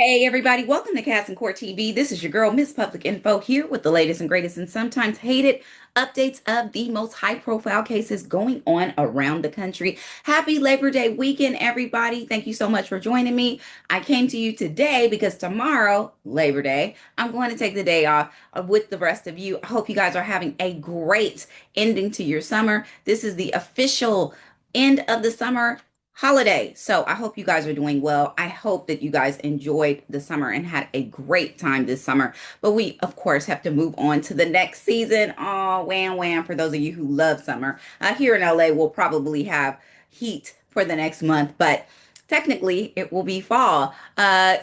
Hey everybody, welcome to Cast and Court TV. This is your girl, Miss Public Info, here with the latest and greatest and sometimes hated updates of the most high-profile cases going on around the country. Happy Labor Day weekend, everybody. Thank you so much for joining me. I came to you today because tomorrow, Labor Day, I'm going to take the day off with the rest of you. I hope you guys are having a great ending to your summer. This is the official end of the summer holiday. So I hope you guys are doing well. I hope that you guys enjoyed the summer and had a great time this summer. But we, of course, have to move on to the next season. Oh, wham, wham. For those of you who love summer, here in LA, we'll probably have heat for the next month, but technically it will be fall.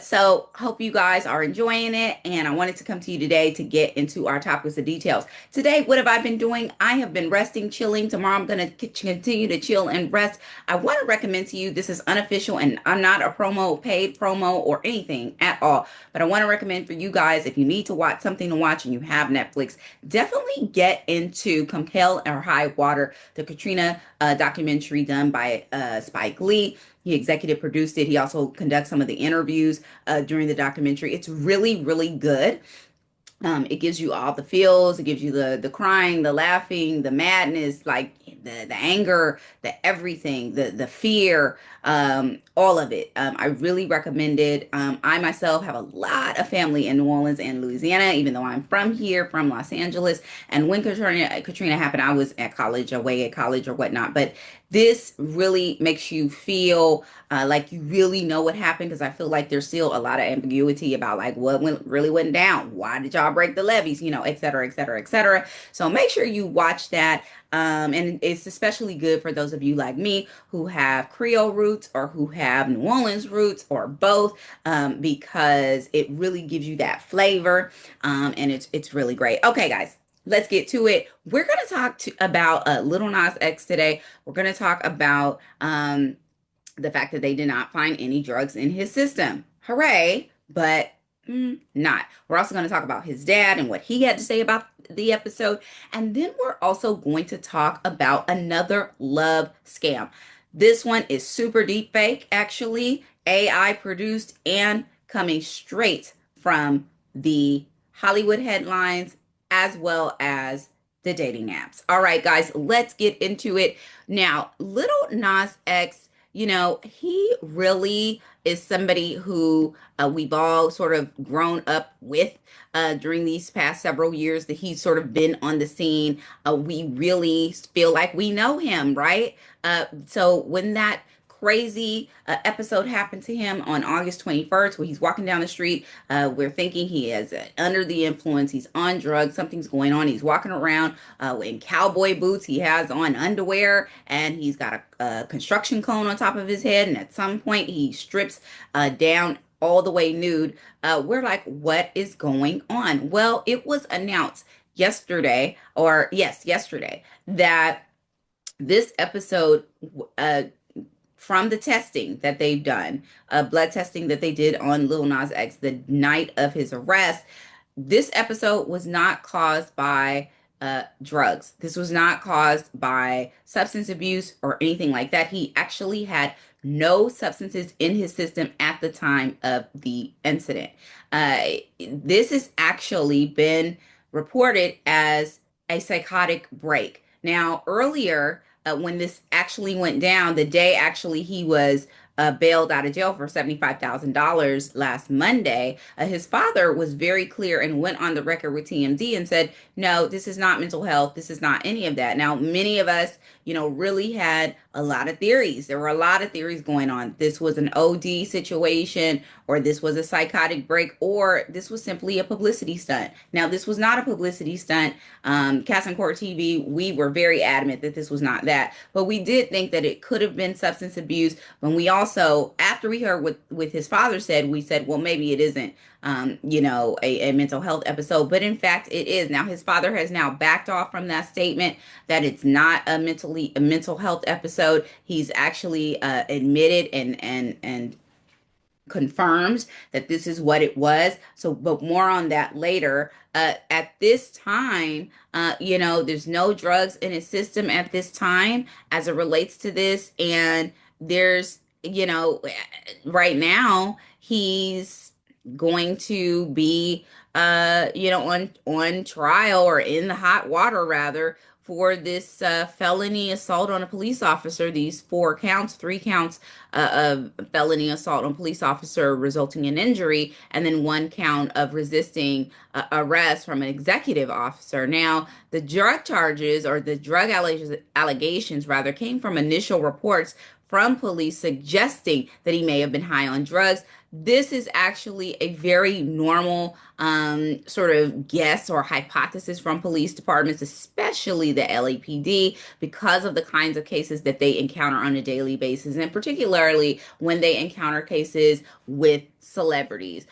So hope you guys are enjoying it. And I wanted to come to you today to get into our topics of details. Today, what have I been doing? I have been resting, chilling. Tomorrow, I'm going to continue to chill and rest. I want to recommend to you, this is unofficial and I'm not a paid promo or anything at all. But I want to recommend for you guys, if you need to watch something to watch and you have Netflix, definitely get into Come Hell or High Water, the Katrina documentary done by Spike Lee. He executive produced it. He also conducts some of the interviews during the documentary. It's really, really good. It gives you all the feels. It gives you the crying, the laughing, the madness, like the anger, the everything, the fear, all of it. I really recommend it. I myself have a lot of family in New Orleans and Louisiana, even though I'm from here, from Los Angeles. And when Katrina happened, I was at college, away at college or whatnot. But this really makes you feel like you really know what happened, because I feel like there's still a lot of ambiguity about like what really went down. Why did y'all break the levees? Et cetera, et cetera, et cetera. So make sure you watch that. And it's especially good for those of you like me who have Creole roots or who have New Orleans roots or both, because it really gives you that flavor. And it's really great. Okay, guys. Let's get to it. We're going to talk about Little Nas X today. We're going to talk about the fact that they did not find any drugs in his system. Hooray, but not. We're also going to talk about his dad and what he had to say about the episode. And then we're also going to talk about another love scam. This one is super deep fake, actually, AI produced and coming straight from the Hollywood headlines as well as the dating apps. All right, guys, let's get into it. Now, Little Nas X, he really is somebody who we've all sort of grown up with during these past several years that he's sort of been on the scene. We really feel like we know him, right? So when that crazy episode happened to him on August 21st, where he's walking down the street. We're thinking he is under the influence. He's on drugs. Something's going on. He's walking around in cowboy boots. He has on underwear and he's got a construction cone on top of his head. And at some point, he strips down all the way nude. We're like, what is going on? Well, it was announced yesterday, or yes, yesterday, that this episode from the testing that they've done, blood testing that they did on Lil Nas X the night of his arrest, this episode was not caused by drugs. This was not caused by substance abuse or anything like that. He actually had no substances in his system at the time of the incident. This has actually been reported as a psychotic break. Now, earlier, when this actually went down, the day actually he was bailed out of jail for $75,000 last Monday, his father was very clear and went on the record with TMZ and said, no, this is not mental health. This is not any of that. Now, many of us, really had a lot of theories. There were a lot of theories going on. This was an OD situation, or this was a psychotic break, or this was simply a publicity stunt. Now, this was not a publicity stunt. Cast and Court TV, we were very adamant that this was not that, but we did think that it could have been substance abuse. When we also, after we heard what his father said, we said, well, maybe it isn't, a mental health episode, but in fact it is. Now his father has now backed off from that statement that it's not a mental health episode. He's actually admitted and confirmed that this is what it was. So, but more on that later. At this time, there's no drugs in his system at this time as it relates to this. And there's, right now, he's going to be on trial, or in the hot water rather, for this felony assault on a police officer. These four counts, three counts of felony assault on a police officer resulting in injury, and then one count of resisting arrest from an executive officer. Now, the drug charges, or the drug allegations rather, came from initial reports from police suggesting that he may have been high on drugs. This is actually a very normal sort of guess or hypothesis from police departments, especially the LAPD, because of the kinds of cases that they encounter on a daily basis, and particularly when they encounter cases with celebrities.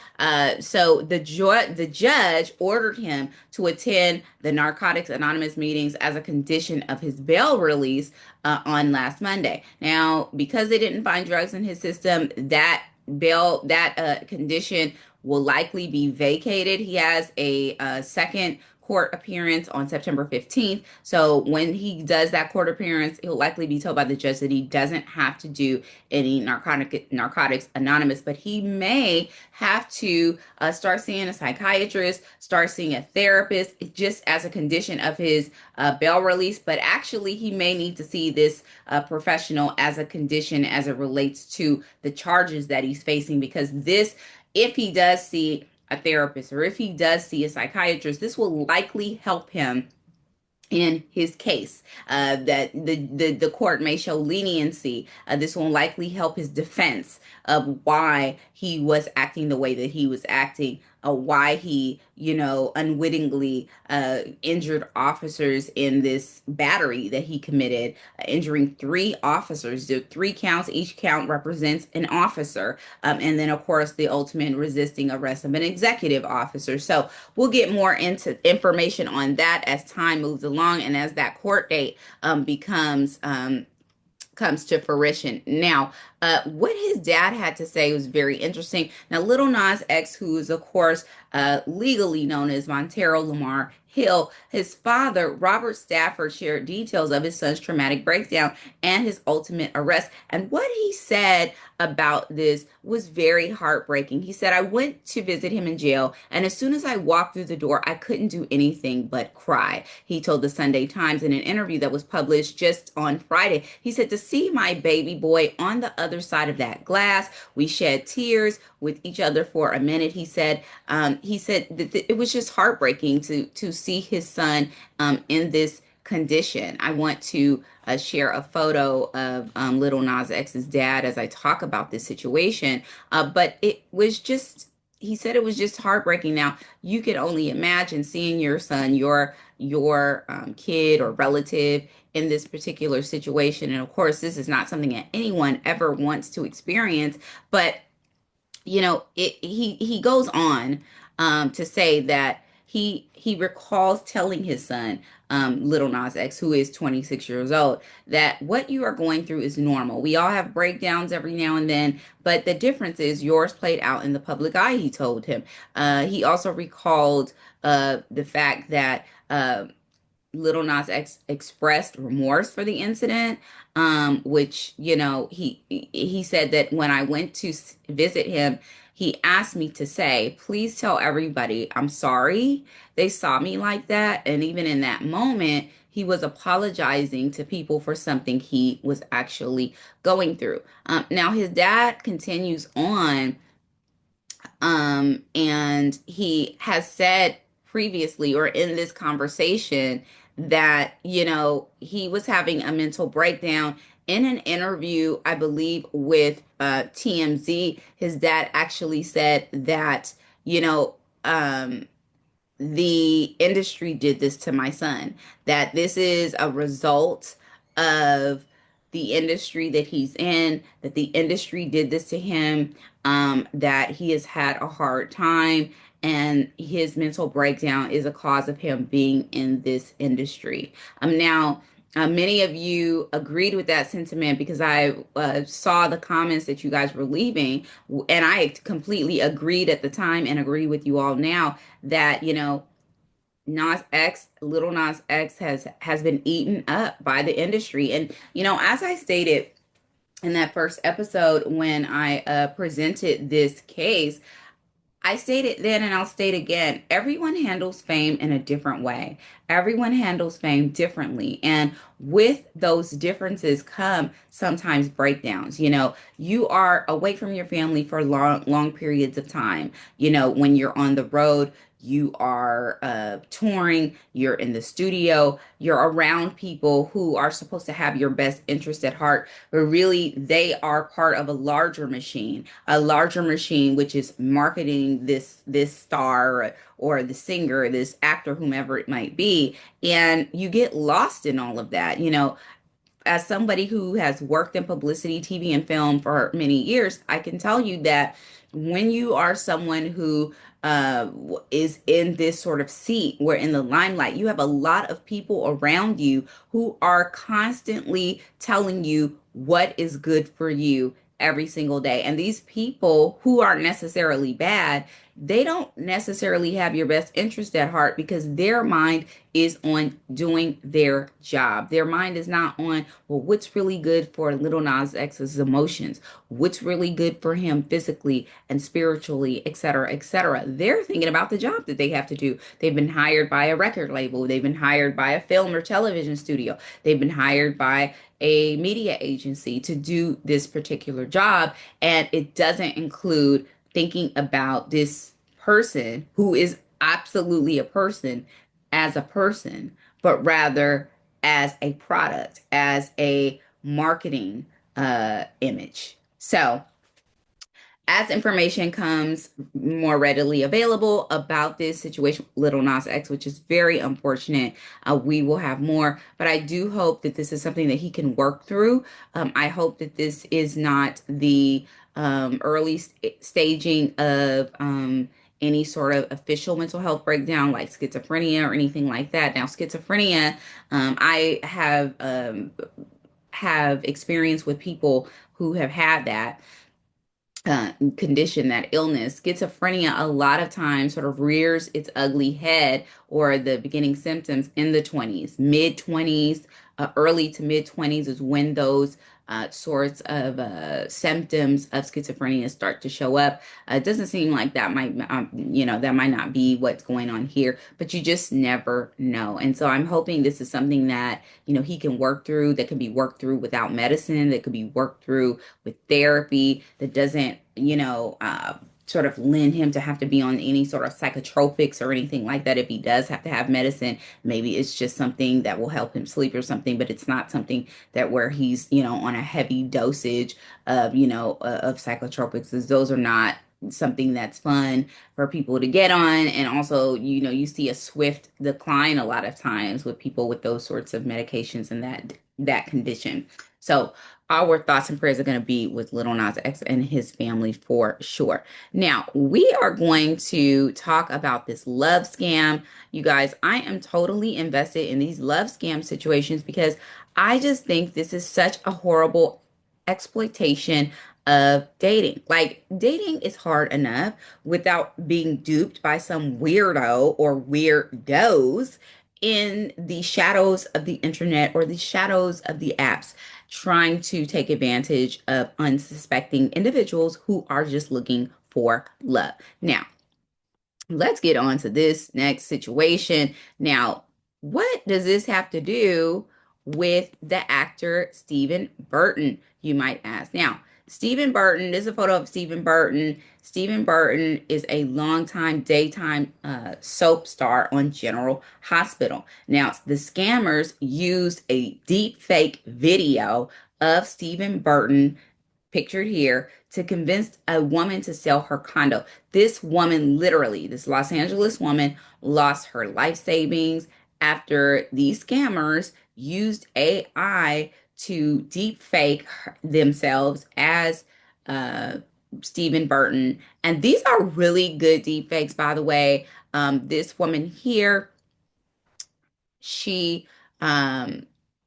So the judge ordered him to attend the Narcotics Anonymous meetings as a condition of his bail release on last Monday. Now, because they didn't find drugs in his system, that condition will likely be vacated. He has a second court appearance on September 15th. So when he does that court appearance, he'll likely be told by the judge that he doesn't have to do any Narcotics Anonymous, but he may have to start seeing a psychiatrist, start seeing a therapist, just as a condition of his bail release. But actually, he may need to see this professional as a condition as it relates to the charges that he's facing, because this, if he does see a therapist, or if he does see a psychiatrist, this will likely help him in his case. That the court may show leniency. This will likely help his defense of why he was acting the way that he was acting, why he, unwittingly injured officers in this battery that he committed, injuring three officers. The three counts, each count represents an officer. And then, of course, the ultimate resisting arrest of an executive officer. So we'll get more into information on that as time moves along and as that court date comes to fruition. Now, what his dad had to say was very interesting. Now, Lil Nas X, who is, of course, legally known as Montero Lamar Hill, his father, Robert Stafford, shared details of his son's traumatic breakdown and his ultimate arrest. And what he said about this was very heartbreaking. He said, "I went to visit him in jail, and as soon as I walked through the door, I couldn't do anything but cry." He told the Sunday Times in an interview that was published just on Friday. He said, "To see my baby boy on the other side of that glass, we shed tears with each other for a minute." He said that it was just heartbreaking to see his son in this condition. I want to share a photo of Lil Nas X's dad as I talk about this situation. But it was just, he said it was just heartbreaking. Now, you can only imagine seeing your son, your kid or relative in this particular situation. And of course, this is not something that anyone ever wants to experience. But he goes on to say that he recalls telling his son, Lil Nas X, who is 26 years old, that what you are going through is normal. We all have breakdowns every now and then, but the difference is yours played out in the public eye, he told him. He also recalled the fact that Lil Nas X expressed remorse for the incident, which, he said that when I went to visit him, he asked me to say, "Please tell everybody I'm sorry they saw me like that." And even in that moment, he was apologizing to people for something he was actually going through. Now, his dad continues on, and he has said previously, or in this conversation, that, he was having a mental breakdown. In an interview, I believe, with TMZ, his dad actually said that, the industry did this to my son, that this is a result of the industry that he's in, that the industry did this to him, that he has had a hard time, and his mental breakdown is a cause of him being in this industry. Now, many of you agreed with that sentiment, because I saw the comments that you guys were leaving, and I completely agreed at the time and agree with you all now that, Lil Nas X has been eaten up by the industry. And, as I stated in that first episode when I presented this case, I stated then and I'll state again, everyone handles fame in a different way. Everyone handles fame differently. And with those differences come sometimes breakdowns. You are away from your family for long periods of time. When you're on the road, you are touring, you're in the studio, you're around people who are supposed to have your best interest at heart, but really they are part of a larger machine, which is marketing this star or the singer, this actor, whomever it might be, and you get lost in all of that. As somebody who has worked in publicity, TV, and film for many years, I can tell you that when you are someone who is in this sort of seat, where in the limelight, you have a lot of people around you who are constantly telling you what is good for you every single day. And these people who aren't necessarily bad, they don't necessarily have your best interest at heart because their mind is on doing their job. Their mind is not on, well, what's really good for Little Nas X's emotions? What's really good for him physically and spiritually, et cetera, et cetera. They're thinking about the job that they have to do. They've been hired by a record label. They've been hired by a film or television studio. They've been hired by a media agency to do this particular job. And it doesn't include thinking about this person who is absolutely a person as a person, but rather as a product, as a marketing image. So, as information comes more readily available about this situation, Little Nas X, which is very unfortunate, we will have more. But I do hope that this is something that he can work through. I hope that this is not the early staging of any sort of official mental health breakdown like schizophrenia or anything like that. Now, schizophrenia, I have experience with people who have had that condition, that illness. Schizophrenia a lot of times sort of rears its ugly head, or the beginning symptoms, in the 20s, mid 20s, early to mid 20s is when those sorts of symptoms of schizophrenia start to show up. It doesn't seem like that that might not be what's going on here, but you just never know. And so I'm hoping this is something that, he can work through, that can be worked through without medicine, that could be worked through with therapy, that doesn't, sort of lend him to have to be on any sort of psychotropics or anything like that. If he does have to have medicine, maybe it's just something that will help him sleep or something, but it's not something that where he's, on a heavy dosage of, of psychotropics, as those are not something that's fun for people to get on. And also, you see a swift decline a lot of times with people with those sorts of medications and that condition. So our thoughts and prayers are going to be with Little Nas X and his family for sure. Now, we are going to talk about this love scam. You guys, I am totally invested in these love scam situations because I just think this is such a horrible exploitation of dating. Like, dating is hard enough without being duped by some weirdo or weirdos in the shadows of the internet or the shadows of the apps, trying to take advantage of unsuspecting individuals who are just looking for love. Now, let's get on to this next situation. Now, what does this have to do with the actor Stephen Burton, you might ask? Now, Stephen Burton, this is a photo of Stephen Burton. Stephen Burton is a longtime daytime soap star on General Hospital. Now, the scammers used a deep fake video of Stephen Burton, pictured here, to convince a woman to sell her condo. This woman, literally, this Los Angeles woman, lost her life savings after these scammers used AI to deep fake themselves as uh, Stephen Burton. And these are really good deep fakes, by the way. This woman here, she um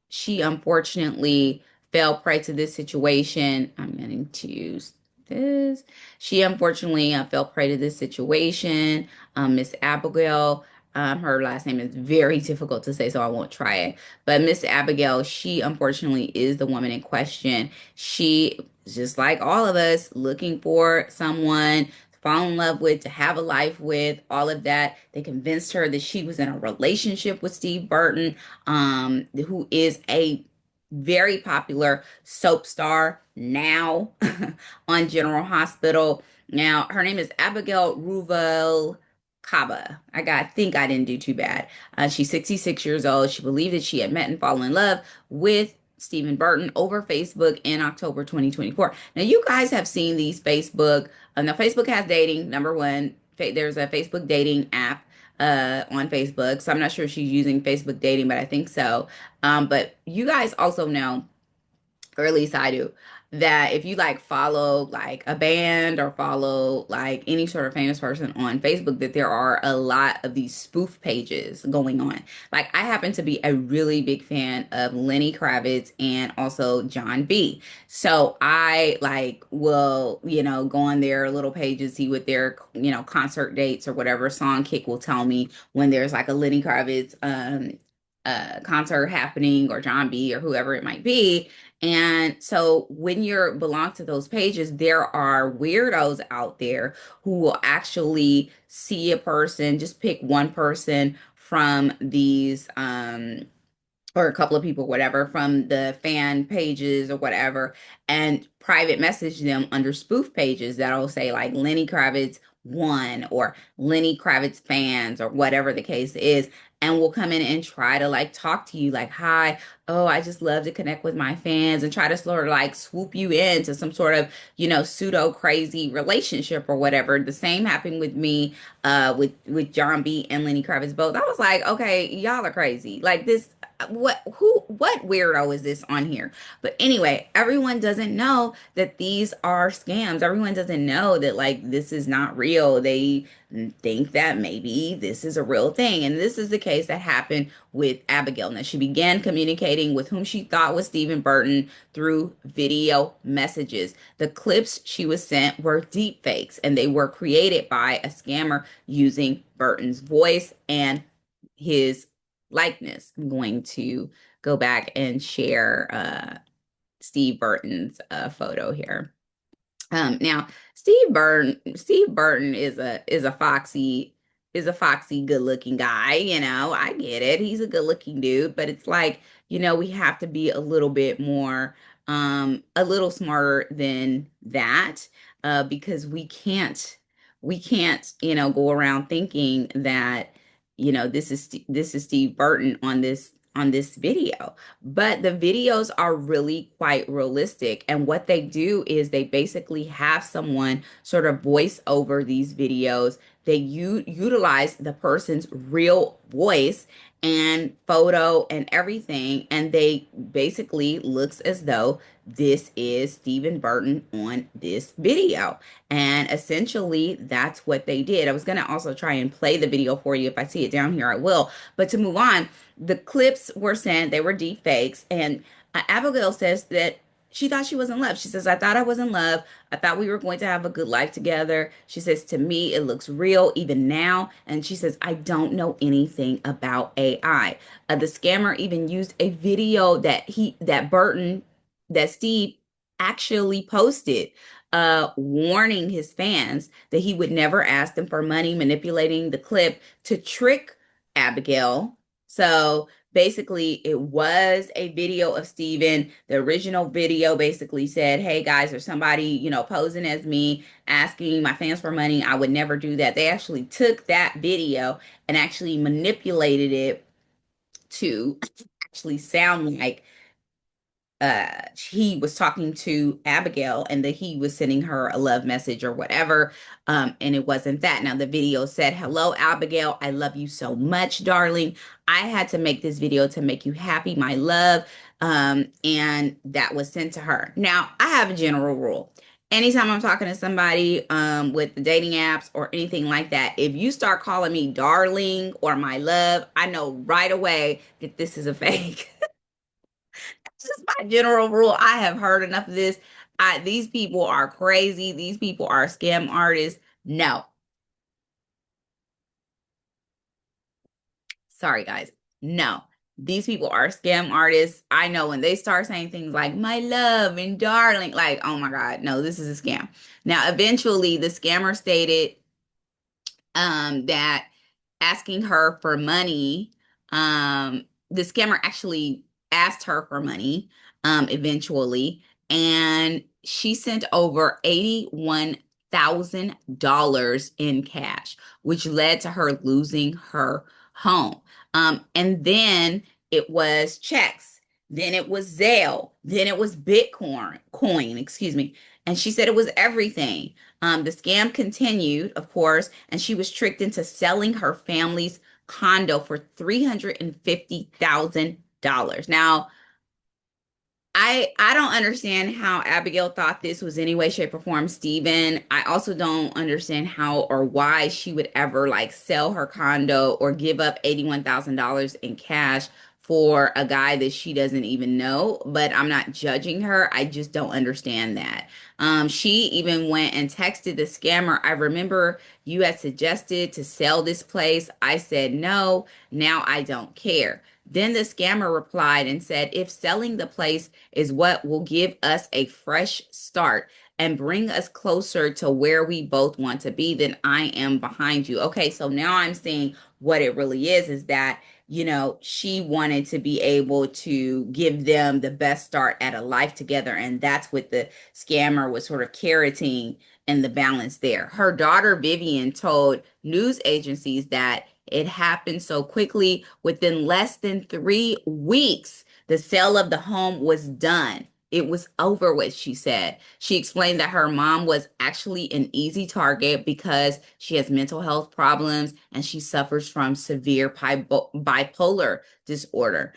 she unfortunately fell prey to this situation. I'm going to use this. She unfortunately fell prey to this situation. Miss Abigail, her last name is very difficult to say, so I won't try it. But Miss Abigail, she unfortunately is the woman in question. She, just like all of us, looking for someone fall in love with, to have a life with, all of that. They convinced her that she was in a relationship with Steve Burton, who is a very popular soap star now on General Hospital. Now, her name is Abigail Ruvel Kaba. Think I didn't do too bad. She's 66 years old. She believed that she had met and fallen in love with Stephen Burton over Facebook in October 2024. Now, you guys have seen these Facebook. Now, Facebook has dating. Number one, there's a Facebook dating app on Facebook. So I'm not sure if she's using Facebook dating, but I think so. But you guys also know, or at least I do, that if you like follow like a band or follow like any sort of famous person on Facebook, that there are a lot of these spoof pages going on. Like I happen to be a really big fan of Lenny Kravitz and also John B. So I like will, go on their little pages, see what their, concert dates or whatever. Song Kick will tell me when there's like a Lenny Kravitz concert happening, or John B, or whoever it might be. And so when you belong to those pages, there are weirdos out there who will actually see a person, just pick one person from these or a couple of people, whatever, from the fan pages or whatever, and private message them under spoof pages that'll say like Lenny Kravitz one, or Lenny Kravitz fans, or whatever the case is, and will come in and try to like talk to you like, hi, oh, I just love to connect with my fans, and try to sort of like swoop you into some sort of, pseudo crazy relationship or whatever. The same happened with me with John B and Lenny Kravitz both. I was like, okay, y'all are crazy. Like this, what weirdo is this on here? But anyway, everyone doesn't know that these are scams. Everyone doesn't know that like this is not real. They think that maybe this is a real thing. And this is the case that happened with Abigail. Now, she began communicating with whom she thought was Stephen Burton through video messages. The clips she was sent were deep fakes, and they were created by a scammer using Burton's voice and his likeness. I'm going to go back and share Steve Burton's photo here. Now Steve Burton is a foxy, good looking guy. I get it. He's a good looking dude, but it's like, we have to be a little bit more, a little smarter than that, because we can't, go around thinking that, this is Steve Burton on this video. But the videos are really quite realistic. And what they do is they basically have someone sort of voice over these videos. They utilize the person's real voice and photo and everything. And they basically looks as though this is Stephen Burton on this video. And essentially that's what they did. I was going to also try and play the video for you. If I see it down here, I will. But to move on, the clips were sent, they were deep fakes. And Abigail says that she thought she was in love. She says, I thought I was in love. I thought we were going to have a good life together. She says, to me, it looks real even now. And she says, I don't know anything about AI. The scammer even used a video that Steve actually posted, warning his fans that he would never ask them for money, manipulating the clip to trick Abigail. So basically, it was a video of Steven. The original video basically said, hey guys, there's somebody, posing as me, asking my fans for money. I would never do that. They actually took that video and actually manipulated it to actually sound like he was talking to Abigail, and that he was sending her a love message or whatever. And it wasn't that. Now the video said, hello, Abigail. I love you so much, darling. I had to make this video to make you happy, my love. And that was sent to her. Now I have a general rule. Anytime I'm talking to somebody with the dating apps or anything like that, if you start calling me darling or my love, I know right away that this is a fake. Just my general rule. I have heard enough of this. These people are crazy. These people are scam artists. No, sorry, guys. No, these people are scam artists. I know when they start saying things like my love and darling, like, oh my God, no, this is a scam. Now, eventually, the scammer stated that asking her for money, the scammer actually asked her for money eventually, and she sent over $81,000 in cash, which led to her losing her home. And then it was checks, then it was Zelle, then it was excuse me. And she said it was everything. The scam continued, of course, and she was tricked into selling her family's condo for $350,000. Now, I don't understand how Abigail thought this was any way, shape, or form Steven. I also don't understand how or why she would ever like sell her condo or give up $81,000 in cash for a guy that she doesn't even know. But I'm not judging her. I just don't understand that. She even went and texted the scammer. I remember you had suggested to sell this place. I said no. Now I don't care. Then the scammer replied and said, if selling the place is what will give us a fresh start and bring us closer to where we both want to be, then I am behind you. Okay, so now I'm seeing what it really is that, she wanted to be able to give them the best start at a life together. And that's what the scammer was sort of carroting in the balance there. Her daughter, Vivian, told news agencies that it happened so quickly. Within less than 3 weeks, the sale of the home was done. It was over with, she said. She explained that her mom was actually an easy target because she has mental health problems and she suffers from severe bipolar disorder.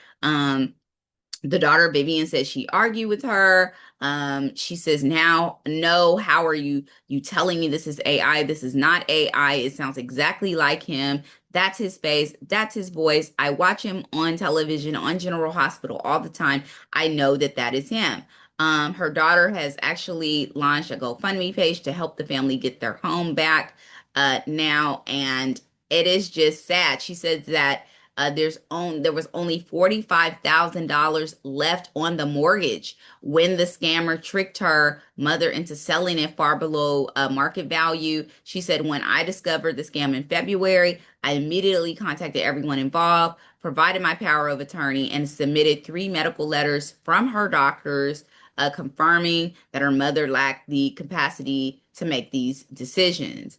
The daughter, Vivian, says she argued with her. She says, now, no, how are you telling me this is AI? This is not AI. It sounds exactly like him. That's his face. That's his voice. I watch him on television, on General Hospital all the time. I know that that is him. Her daughter has actually launched a GoFundMe page to help the family get their home back now. And it is just sad. She says that there was only $45,000 left on the mortgage when the scammer tricked her mother into selling it far below market value. She said, when I discovered the scam in February, I immediately contacted everyone involved, provided my power of attorney, and submitted 3 medical letters from her doctors confirming that her mother lacked the capacity to make these decisions.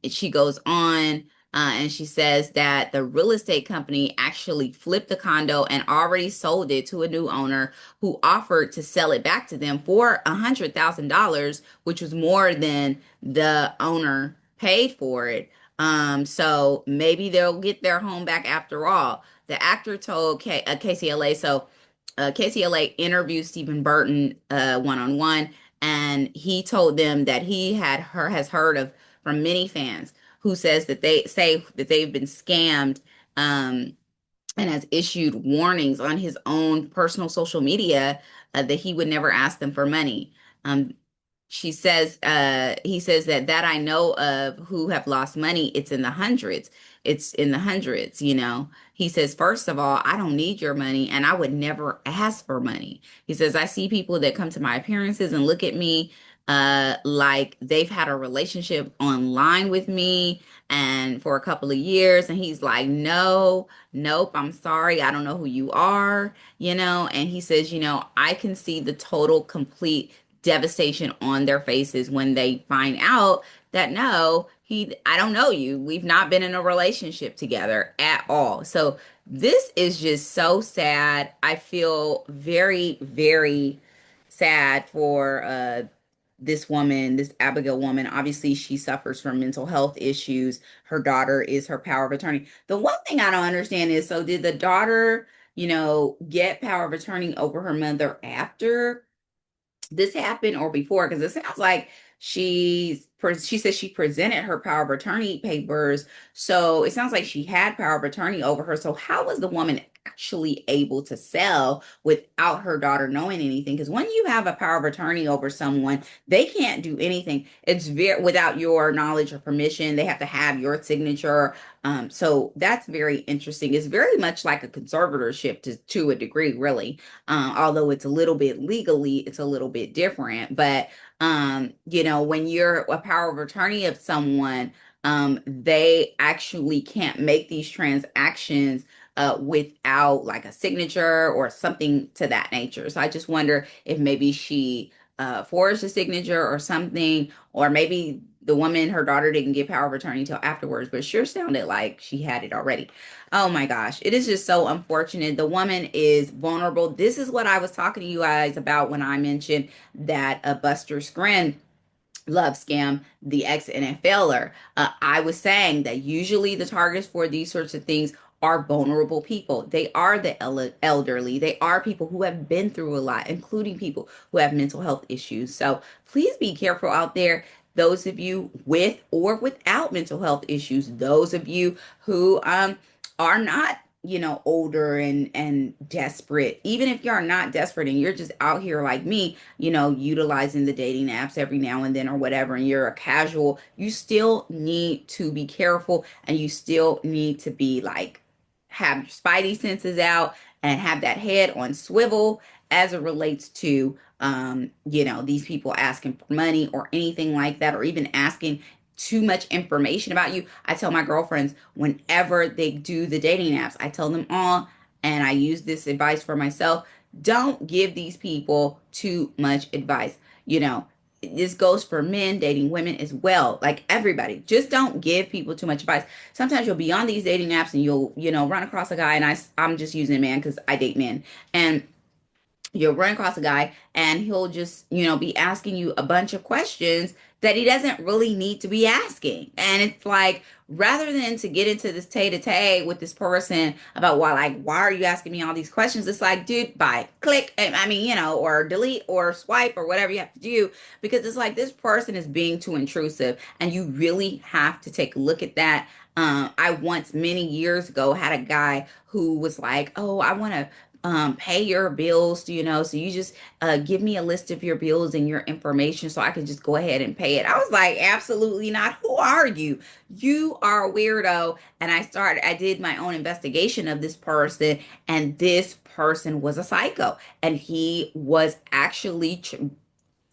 She goes on and she says that the real estate company actually flipped the condo and already sold it to a new owner who offered to sell it back to them for $100,000, which was more than the owner paid for it. So maybe they'll get their home back after all. The actor told KCLA, KCLA interviewed Stephen Burton one-on-one, and he told them that has heard of from many fans who says that they say that they've been scammed, and has issued warnings on his own personal social media that he would never ask them for money. Um, he says that I know of who have lost money, it's in the hundreds. It's in the hundreds. He says, first of all, I don't need your money and I would never ask for money. He says, I see people that come to my appearances and look at me like they've had a relationship online with me and for a couple of years. And he's like, no, nope, I'm sorry. I don't know who you are. And he says, I can see the total, complete devastation on their faces when they find out that no, I don't know you. We've not been in a relationship together at all. So this is just so sad. I feel very, very sad for this woman, this Abigail woman. Obviously, she suffers from mental health issues. Her daughter is her power of attorney. The one thing I don't understand is, so did the daughter, get power of attorney over her mother after this happened or before? Because it sounds like she says she presented her power of attorney papers, so it sounds like she had power of attorney over her. So how was the woman actually able to sell without her daughter knowing anything. Because when you have a power of attorney over someone, they can't do anything. It's very without your knowledge or permission. They have to have your signature. So that's very interesting. It's very much like a conservatorship to a degree, really. Although it's a little bit legally, it's a little bit different. But when you're a power of attorney of someone, they actually can't make these transactions without like a signature or something to that nature. So I just wonder if maybe she forged a signature or something, or maybe the woman, her daughter, didn't get power of attorney until afterwards, but it sure sounded like she had it already. Oh my gosh, it is just so unfortunate. The woman is vulnerable. This is what I was talking to you guys about when I mentioned that Buster Scruggs love scam the ex-NFLer. I was saying that usually the targets for these sorts of things are vulnerable people. They are the elderly. They are people who have been through a lot, including people who have mental health issues. So please be careful out there. Those of you with or without mental health issues, those of you who are not older and desperate, even if you're not desperate and you're just out here like me, utilizing the dating apps every now and then or whatever, and you're a casual, you still need to be careful, and you still need to be like, have your spidey senses out and have that head on swivel as it relates to these people asking for money or anything like that, or even asking too much information about you. I tell my girlfriends whenever they do the dating apps, I tell them all, and I use this advice for myself: don't give these people too much advice. This goes for men dating women as well. Like everybody, just don't give people too much advice. Sometimes you'll be on these dating apps and you'll, run across a guy, and I'm just using man because I date men, and you'll run across a guy and he'll just, be asking you a bunch of questions that he doesn't really need to be asking. And it's like, rather than to get into this tay-to-tay with this person about why are you asking me all these questions? It's like, dude, bye, click. I mean, or delete or swipe or whatever you have to do, because it's like this person is being too intrusive, and you really have to take a look at that. I once, many years ago, had a guy who was like, oh, I want to pay your bills, so you just give me a list of your bills and your information so I can just go ahead and pay it. I was like, absolutely not. Who are you? You are a weirdo. And I did my own investigation of this person, and this person was a psycho, and he was actually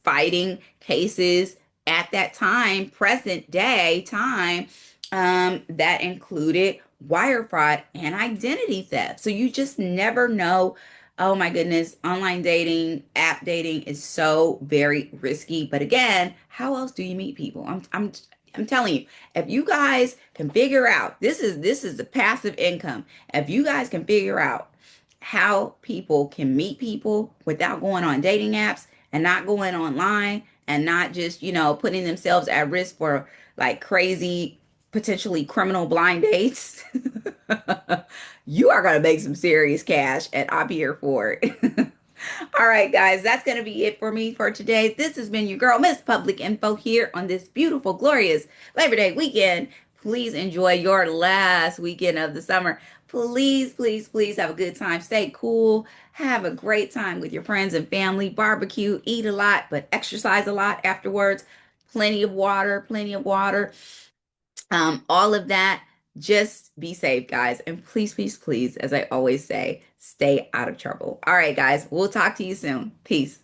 fighting cases at that time, present day time, that included wire fraud and identity theft. So you just never know. Oh my goodness, online dating, app dating is so very risky. But again, how else do you meet people? I'm telling you, if you guys can figure out, this is the passive income. If you guys can figure out how people can meet people without going on dating apps and not going online and not just, putting themselves at risk for like crazy, potentially criminal blind dates, you are going to make some serious cash, and I'm here for it. All right, guys, that's going to be it for me for today. This has been your girl, Miss Public Info, here on this beautiful, glorious Labor Day weekend. Please enjoy your last weekend of the summer. Please, please, please have a good time. Stay cool. Have a great time with your friends and family. Barbecue, eat a lot, but exercise a lot afterwards. Plenty of water, plenty of water. All of that. Just be safe, guys. And please, please, please, as I always say, stay out of trouble. All right, guys, we'll talk to you soon. Peace.